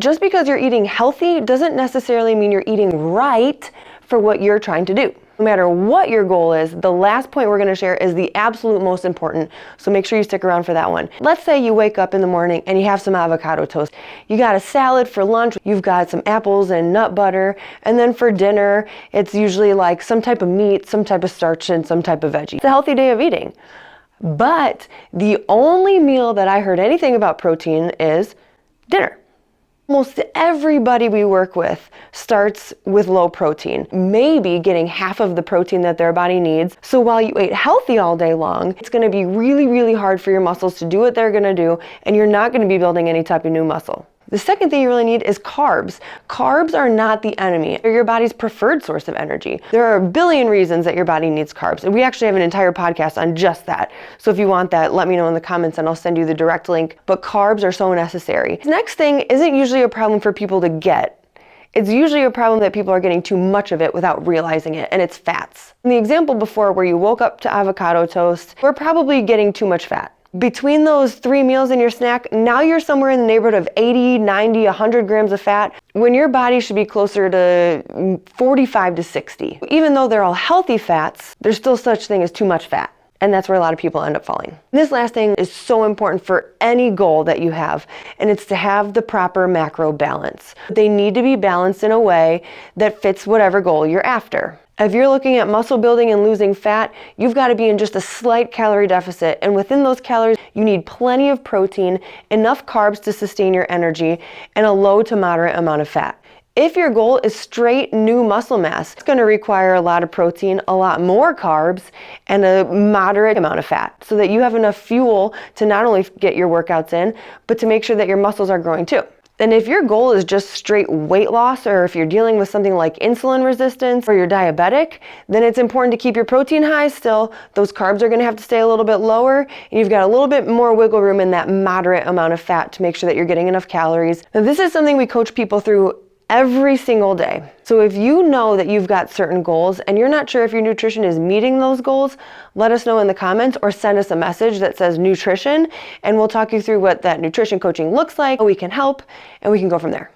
Just because you're eating healthy doesn't necessarily mean you're eating right for what you're trying to do. No matter what your goal is, the last point we're going to share is the absolute most important, so make sure you stick around for that one. Let's say you wake up in the morning and you have some avocado toast. You got a salad for lunch, you've got some apples and nut butter, and then for dinner, it's usually like some type of meat, some type of starch, and some type of veggie. It's a healthy day of eating. But the only meal that I heard anything about protein is dinner. Almost everybody we work with starts with low protein, maybe getting half of the protein that their body needs. So while you ate healthy all day long, it's going to be really, really hard for your muscles to do what they're going to do, and you're not going to be building any type of new muscle. The second thing you really need is carbs. Carbs are not the enemy. They're your body's preferred source of energy. There are a billion reasons that your body needs carbs, and we actually have an entire podcast on just that. So if you want that, let me know in the comments and I'll send you the direct link. But carbs are so necessary. The next thing isn't usually a problem for people to get. It's usually a problem that people are getting too much of it without realizing it, and it's fats. In the example before where you woke up to avocado toast, we're probably getting too much fat. Between those 3 meals in your snack, now you're somewhere in the neighborhood of 80, 90, 100 grams of fat, when your body should be closer to 45 to 60. Even though they're all healthy fats, there's still such thing as too much fat. And that's where a lot of people end up falling. This last thing is so important for any goal that you have, and it's to have the proper macro balance. They need to be balanced in a way that fits whatever goal you're after. If you're looking at muscle building and losing fat, you've got to be in just a slight calorie deficit. And within those calories, you need plenty of protein, enough carbs to sustain your energy, and a low to moderate amount of fat. If your goal is straight new muscle mass, it's going to require a lot of protein, a lot more carbs, and a moderate amount of fat so that you have enough fuel to not only get your workouts in, but to make sure that your muscles are growing too. And if your goal is just straight weight loss, or if you're dealing with something like insulin resistance or you're diabetic, then it's important to keep your protein high still. Those carbs are going to have to stay a little bit lower, and you've got a little bit more wiggle room in that moderate amount of fat to make sure that you're getting enough calories. Now, this is something we coach people through every single day. So if you know that you've got certain goals and you're not sure if your nutrition is meeting those goals, let us know in the comments or send us a message that says nutrition, and we'll talk you through what that nutrition coaching looks like, how we can help, and we can go from there.